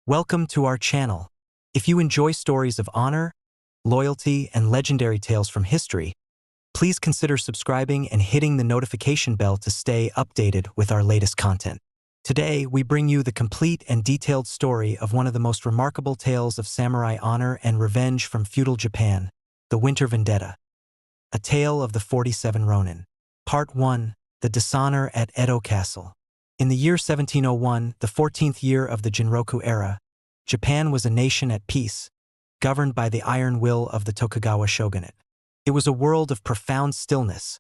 Welcome to our channel. If you enjoy stories of honor, loyalty, and legendary tales from history, please consider subscribing and hitting the notification bell to stay updated with our latest content. Today, we bring you the complete and detailed story of one of the most remarkable tales of samurai honor and revenge from feudal Japan, the Winter Vendetta. A Tale of the 47 Ronin. Part 1. The Dishonor at Edo Castle. In the year 1701, the 14th year of the Jinroku era, Japan was a nation at peace, governed by the iron will of the Tokugawa shogunate. It was a world of profound stillness,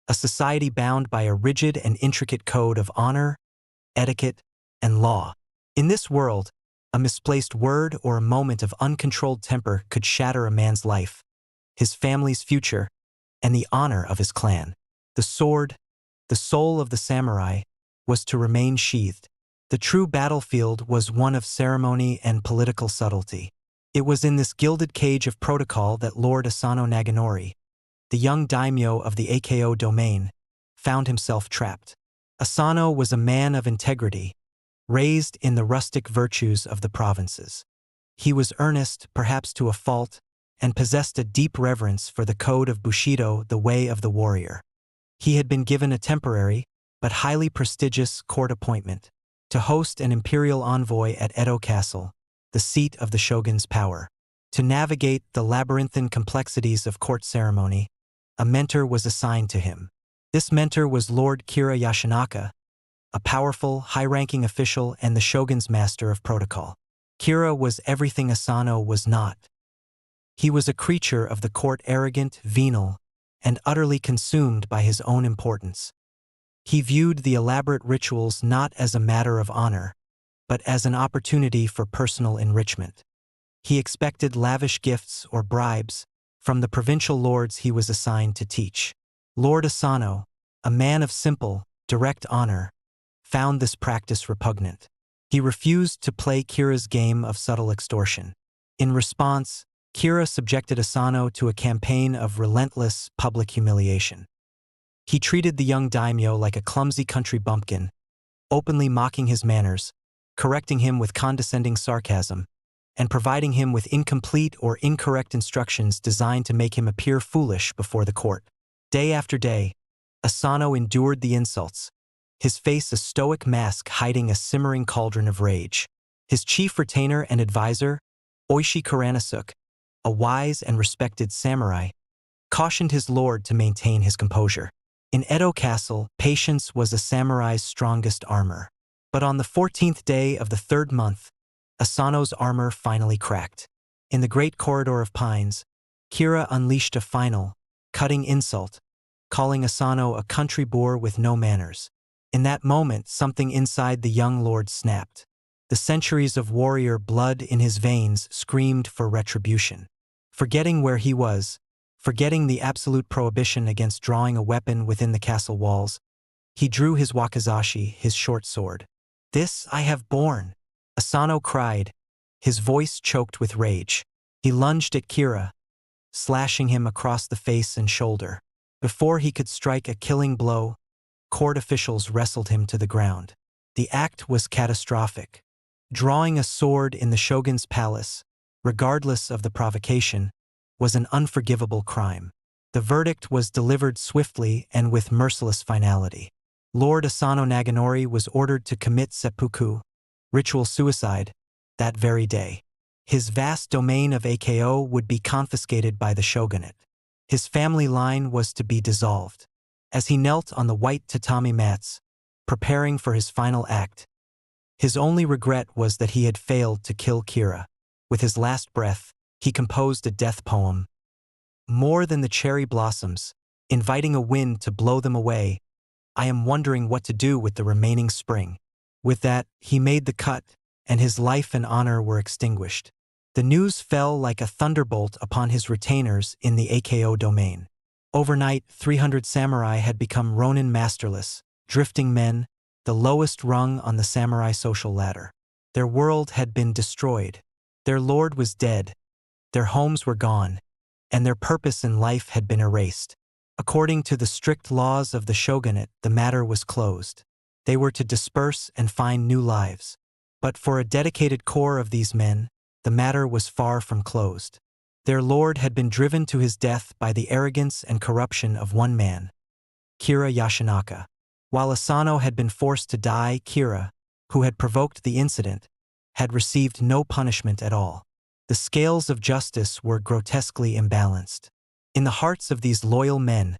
a society bound by a rigid and intricate code of honor, etiquette, and law. In this world, a misplaced word or a moment of uncontrolled temper could shatter a man's life, his family's future, and the honor of his clan. The sword, the soul of the samurai, was to remain sheathed. The true battlefield was one of ceremony and political subtlety. It was in this gilded cage of protocol that Lord Asano Naganori, the young daimyo of the AKO domain, found himself trapped. Asano was a man of integrity, raised in the rustic virtues of the provinces. He was earnest, perhaps to a fault, and possessed a deep reverence for the code of Bushido, the way of the warrior. He had been given a temporary, but highly prestigious court appointment to host an imperial envoy at Edo Castle, the seat of the shogun's power. To navigate the labyrinthine complexities of court ceremony, a mentor was assigned to him. This mentor was Lord Kira Yoshinaka, a powerful, high-ranking official and the shogun's master of protocol. Kira was everything Asano was not. He was a creature of the court, arrogant, venal, and utterly consumed by his own importance. He viewed the elaborate rituals not as a matter of honor, but as an opportunity for personal enrichment. He expected lavish gifts or bribes from the provincial lords he was assigned to teach. Lord Asano, a man of simple, direct honor, found this practice repugnant. He refused to play Kira's game of subtle extortion. In response, Kira subjected Asano to a campaign of relentless public humiliation. He treated the young daimyo like a clumsy country bumpkin, openly mocking his manners, correcting him with condescending sarcasm, and providing him with incomplete or incorrect instructions designed to make him appear foolish before the court. Day after day, Asano endured the insults, his face a stoic mask hiding a simmering cauldron of rage. His chief retainer and advisor, Oishi Kuranosuke, a wise and respected samurai, cautioned his lord to maintain his composure. In Edo Castle, patience was a samurai's strongest armor. But on the 14th day of the third month, Asano's armor finally cracked. In the great corridor of pines, Kira unleashed a final, cutting insult, calling Asano a country boor with no manners. In that moment, something inside the young lord snapped. The centuries of warrior blood in his veins screamed for retribution. Forgetting where he was, forgetting the absolute prohibition against drawing a weapon within the castle walls, he drew his wakizashi, his short sword. "This I have borne," Asano cried, his voice choked with rage. He lunged at Kira, slashing him across the face and shoulder. Before he could strike a killing blow, court officials wrestled him to the ground. The act was catastrophic. Drawing a sword in the shogun's palace, regardless of the provocation, was an unforgivable crime. The verdict was delivered swiftly and with merciless finality. Lord Asano Naganori was ordered to commit seppuku, ritual suicide, that very day. His vast domain of AKO would be confiscated by the shogunate. His family line was to be dissolved. As he knelt on the white tatami mats, preparing for his final act, his only regret was that he had failed to kill Kira. With his last breath, he composed a death poem. More than the cherry blossoms, inviting a wind to blow them away, I am wondering what to do with the remaining spring. With that, he made the cut, and his life and honor were extinguished. The news fell like a thunderbolt upon his retainers in the AKO domain. Overnight, 300 samurai had become Ronin Masterless, drifting men, the lowest rung on the samurai social ladder. Their world had been destroyed. Their lord was dead. Their homes were gone, and their purpose in life had been erased. According to the strict laws of the shogunate, the matter was closed. They were to disperse and find new lives. But for a dedicated core of these men, the matter was far from closed. Their lord had been driven to his death by the arrogance and corruption of one man, Kira Yoshinaka. While Asano had been forced to die, Kira, who had provoked the incident, had received no punishment at all. The scales of justice were grotesquely imbalanced. In the hearts of these loyal men,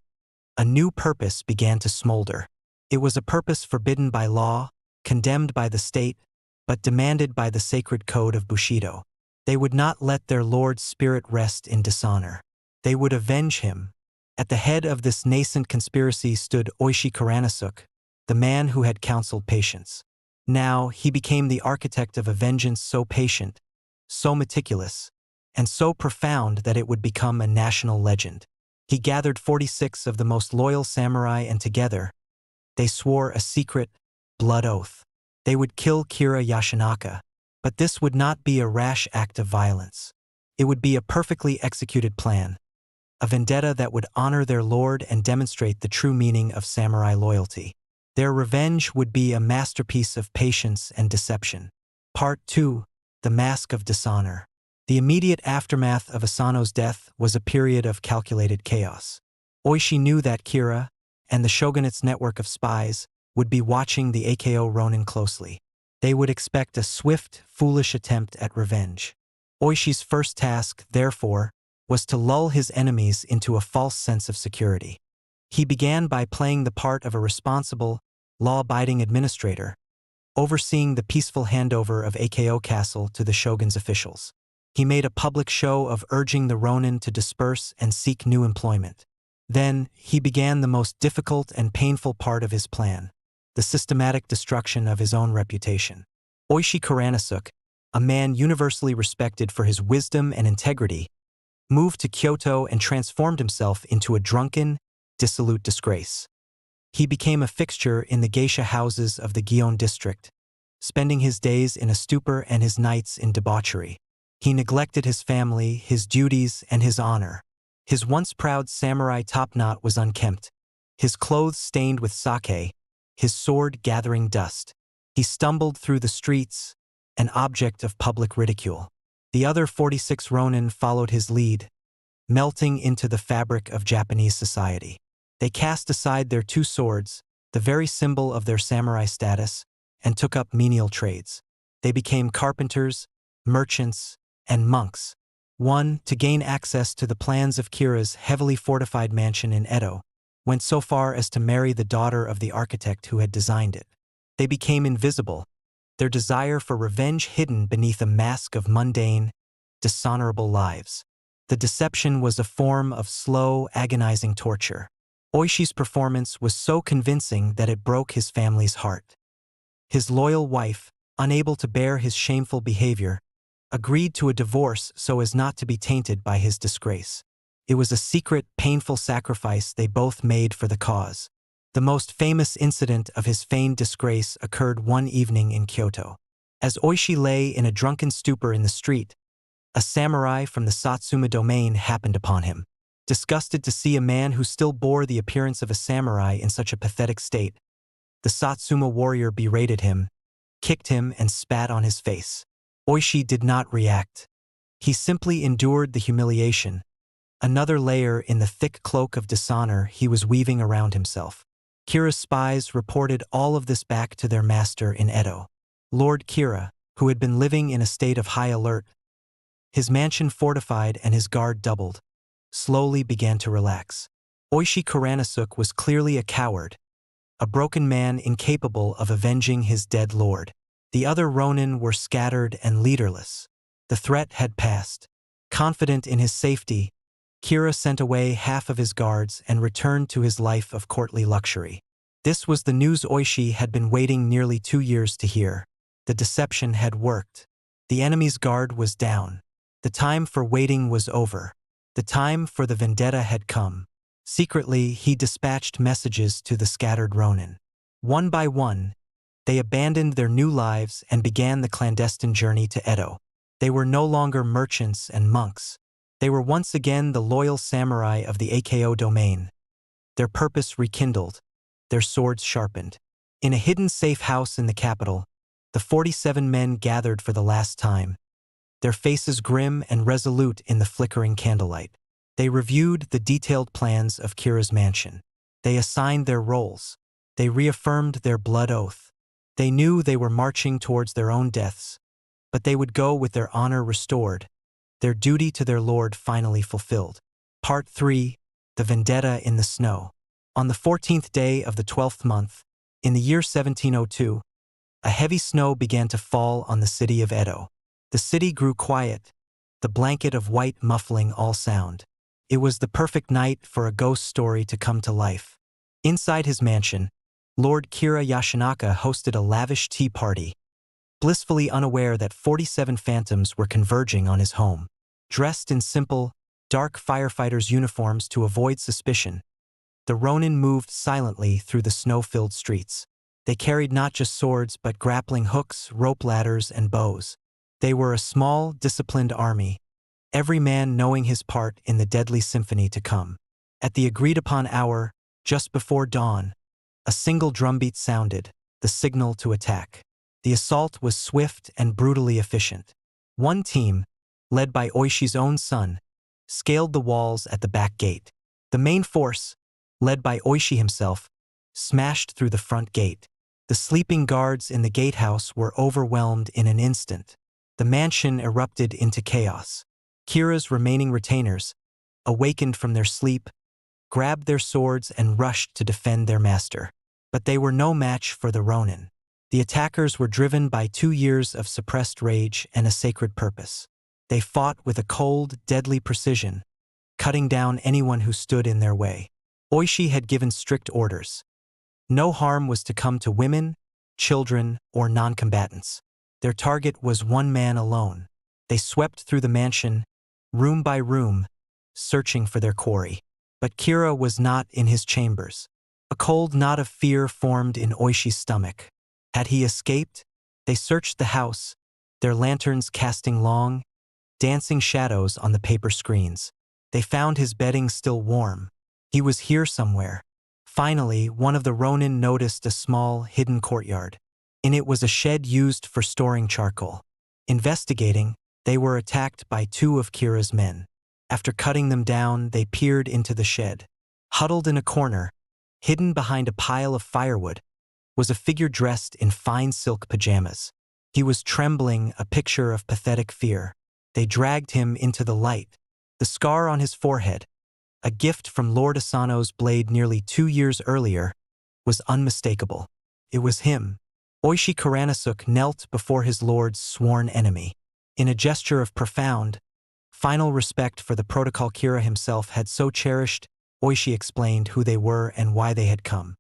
a new purpose began to smolder. It was a purpose forbidden by law, condemned by the state, but demanded by the sacred code of Bushido. They would not let their lord's spirit rest in dishonor. They would avenge him. At the head of this nascent conspiracy stood Oishi Kuranosuke, the man who had counseled patience. Now he became the architect of a vengeance so patient, so meticulous, and so profound that it would become a national legend. He gathered 46 of the most loyal samurai, and together, they swore a secret, blood oath. They would kill Kira Yoshinaka, but this would not be a rash act of violence. It would be a perfectly executed plan, a vendetta that would honor their lord and demonstrate the true meaning of samurai loyalty. Their revenge would be a masterpiece of patience and deception. Part 2. The Mask of Dishonor. The immediate aftermath of Asano's death was a period of calculated chaos. Oishi knew that Kira, and the shogunate's network of spies, would be watching the AKO Ronin closely. They would expect a swift, foolish attempt at revenge. Oishi's first task, therefore, was to lull his enemies into a false sense of security. He began by playing the part of a responsible, law-abiding administrator, overseeing the peaceful handover of Edo Castle to the shogun's officials. He made a public show of urging the Ronin to disperse and seek new employment. Then, he began the most difficult and painful part of his plan, the systematic destruction of his own reputation. Oishi Kuranosuke, a man universally respected for his wisdom and integrity, moved to Kyoto and transformed himself into a drunken, dissolute disgrace. He became a fixture in the geisha houses of the Gion district, spending his days in a stupor and his nights in debauchery. He neglected his family, his duties, and his honor. His once proud samurai topknot was unkempt, his clothes stained with sake, his sword gathering dust. He stumbled through the streets, an object of public ridicule. The other 46 Ronin followed his lead, melting into the fabric of Japanese society. They cast aside their two swords, the very symbol of their samurai status, and took up menial trades. They became carpenters, merchants, and monks. One, to gain access to the plans of Kira's heavily fortified mansion in Edo, went so far as to marry the daughter of the architect who had designed it. They became invisible, their desire for revenge hidden beneath a mask of mundane, dishonorable lives. The deception was a form of slow, agonizing torture. Oishi's performance was so convincing that it broke his family's heart. His loyal wife, unable to bear his shameful behavior, agreed to a divorce so as not to be tainted by his disgrace. It was a secret, painful sacrifice they both made for the cause. The most famous incident of his feigned disgrace occurred one evening in Kyoto. As Oishi lay in a drunken stupor in the street, a samurai from the Satsuma domain happened upon him. Disgusted to see a man who still bore the appearance of a samurai in such a pathetic state, the Satsuma warrior berated him, kicked him, and spat on his face. Oishi did not react. He simply endured the humiliation, another layer in the thick cloak of dishonor he was weaving around himself. Kira's spies reported all of this back to their master in Edo. Lord Kira, who had been living in a state of high alert, his mansion fortified and his guard doubled, slowly began to relax. Oishi Kuranosuke was clearly a coward, a broken man incapable of avenging his dead lord. The other Ronin were scattered and leaderless. The threat had passed. Confident in his safety, Kira sent away half of his guards and returned to his life of courtly luxury. This was the news Oishi had been waiting nearly 2 years to hear. The deception had worked. The enemy's guard was down. The time for waiting was over. The time for the vendetta had come. Secretly, he dispatched messages to the scattered Ronin. One by one, they abandoned their new lives and began the clandestine journey to Edo. They were no longer merchants and monks. They were once again the loyal samurai of the AKO domain. Their purpose rekindled, their swords sharpened. In a hidden safe house in the capital, The 47 men gathered for the last time, their faces grim and resolute in the flickering candlelight. They reviewed the detailed plans of Kira's mansion. They assigned their roles. They reaffirmed their blood oath. They knew they were marching towards their own deaths, but they would go with their honor restored, their duty to their lord finally fulfilled. Part 3. The Vendetta in the Snow. On the 14th day of the 12th month, in the year 1702, a heavy snow began to fall on the city of Edo. The city grew quiet, the blanket of white muffling all sound. It was the perfect night for a ghost story to come to life. Inside his mansion, Lord Kira Yoshinaka hosted a lavish tea party, blissfully unaware that 47 phantoms were converging on his home. Dressed in simple, dark firefighters' uniforms to avoid suspicion, the Ronin moved silently through the snow-filled streets. They carried not just swords but grappling hooks, rope ladders, and bows. They were a small, disciplined army, every man knowing his part in the deadly symphony to come. At the agreed-upon hour, just before dawn, a single drumbeat sounded, the signal to attack. The assault was swift and brutally efficient. One team, led by Oishi's own son, scaled the walls at the back gate. The main force, led by Oishi himself, smashed through the front gate. The sleeping guards in the gatehouse were overwhelmed in an instant. The mansion erupted into chaos. Kira's remaining retainers, awakened from their sleep, grabbed their swords and rushed to defend their master. But they were no match for the Ronin. The attackers were driven by 2 years of suppressed rage and a sacred purpose. They fought with a cold, deadly precision, cutting down anyone who stood in their way. Oishi had given strict orders. No harm was to come to women, children, or non-combatants. Their target was one man alone. They swept through the mansion, room by room, searching for their quarry. But Kira was not in his chambers. A cold knot of fear formed in Oishi's stomach. Had he escaped? They searched the house, their lanterns casting long, dancing shadows on the paper screens. They found his bedding still warm. He was here somewhere. Finally, one of the Ronin noticed a small, hidden courtyard. In it was a shed used for storing charcoal. Investigating, they were attacked by 2 of Kira's men. After cutting them down, they peered into the shed. Huddled in a corner, hidden behind a pile of firewood, was a figure dressed in fine silk pajamas. He was trembling, a picture of pathetic fear. They dragged him into the light. The scar on his forehead, a gift from Lord Asano's blade nearly 2 years earlier, was unmistakable. It was him. Oishi Kuranosuke knelt before his lord's sworn enemy. In a gesture of profound, final respect for the protocol Kira himself had so cherished, Oishi explained who they were and why they had come.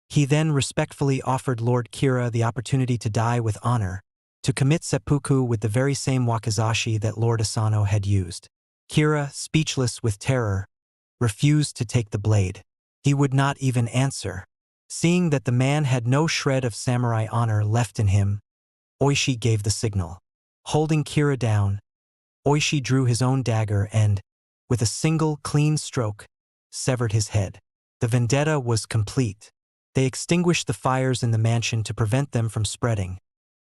He then respectfully offered Lord Kira the opportunity to die with honor, to commit seppuku with the very same wakizashi that Lord Asano had used. Kira, speechless with terror, refused to take the blade. He would not even answer. Seeing that the man had no shred of samurai honor left in him, Oishi gave the signal. Holding Kira down, Oishi drew his own dagger and, with a single clean stroke, severed his head. The vendetta was complete. They extinguished the fires in the mansion to prevent them from spreading,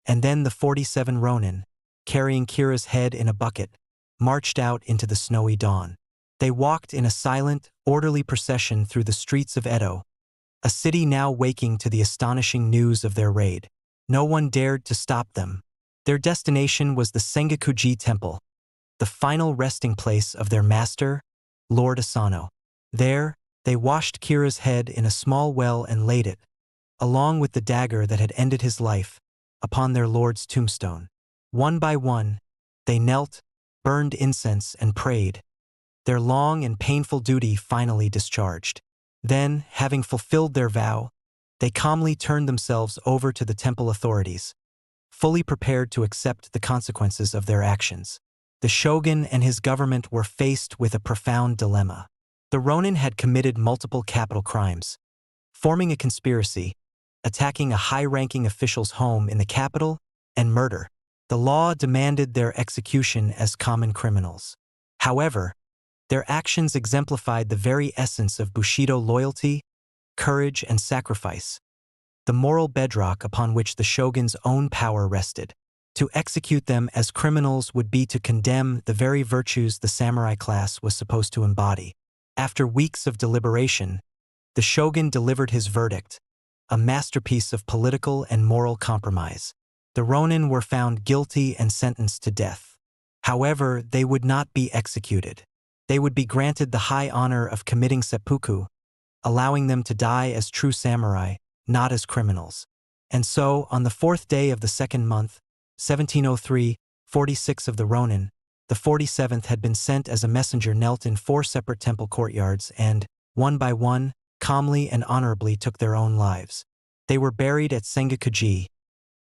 and then the 47 Ronin, carrying Kira's head in a bucket, marched out into the snowy dawn. They walked in a silent, orderly procession through the streets of Edo, a city now waking to the astonishing news of their raid. No one dared to stop them. Their destination was the Sengaku-ji temple, the final resting place of their master, Lord Asano. There, they washed Kira's head in a small well and laid it, along with the dagger that had ended his life, upon their lord's tombstone. One by one, they knelt, burned incense, and prayed, their long and painful duty finally discharged. Then, having fulfilled their vow, they calmly turned themselves over to the temple authorities, fully prepared to accept the consequences of their actions. The shogun and his government were faced with a profound dilemma. The Ronin had committed multiple capital crimes, forming a conspiracy, attacking a high-ranking official's home in the capital, and murder. The law demanded their execution as common criminals. However, their actions exemplified the very essence of Bushido loyalty, courage, and sacrifice. the moral bedrock upon which the shogun's own power rested. To execute them as criminals would be to condemn the very virtues the samurai class was supposed to embody. After weeks of deliberation, the shogun delivered his verdict, a masterpiece of political and moral compromise. The Ronin were found guilty and sentenced to death. However, they would not be executed. They would be granted the high honor of committing seppuku, allowing them to die as true samurai, not as criminals. And so, on the 4th day of the 2nd month, 1703, 46 of the Ronin, the 47th had been sent as a messenger knelt in 4 separate temple courtyards and, one by one, calmly and honorably took their own lives. They were buried at Sengaku-ji,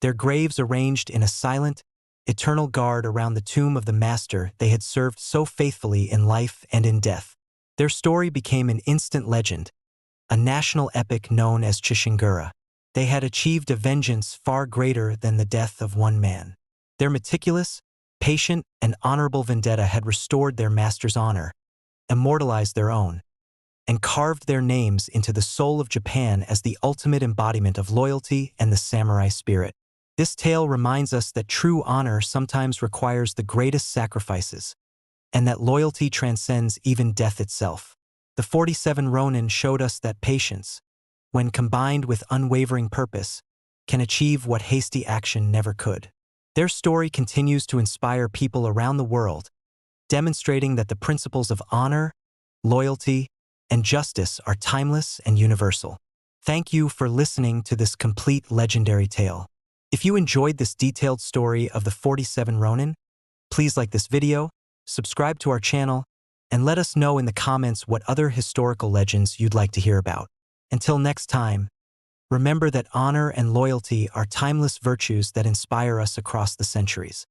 their graves arranged in a silent, eternal guard around the tomb of the master they had served so faithfully in life and in death. Their story became an instant legend, a national epic known as Chushingura. They had achieved a vengeance far greater than the death of one man. Their meticulous, patient, and honorable vendetta had restored their master's honor, immortalized their own, and carved their names into the soul of Japan as the ultimate embodiment of loyalty and the samurai spirit. This tale reminds us that true honor sometimes requires the greatest sacrifices, and that loyalty transcends even death itself. The 47 Ronin showed us that patience, when combined with unwavering purpose, can achieve what hasty action never could. Their story continues to inspire people around the world, demonstrating that the principles of honor, loyalty, and justice are timeless and universal. Thank you for listening to this complete legendary tale. If you enjoyed this detailed story of the 47 Ronin, please like this video, subscribe to our channel, and let us know in the comments what other historical legends you'd like to hear about. Until next time, remember that honor and loyalty are timeless virtues that inspire us across the centuries.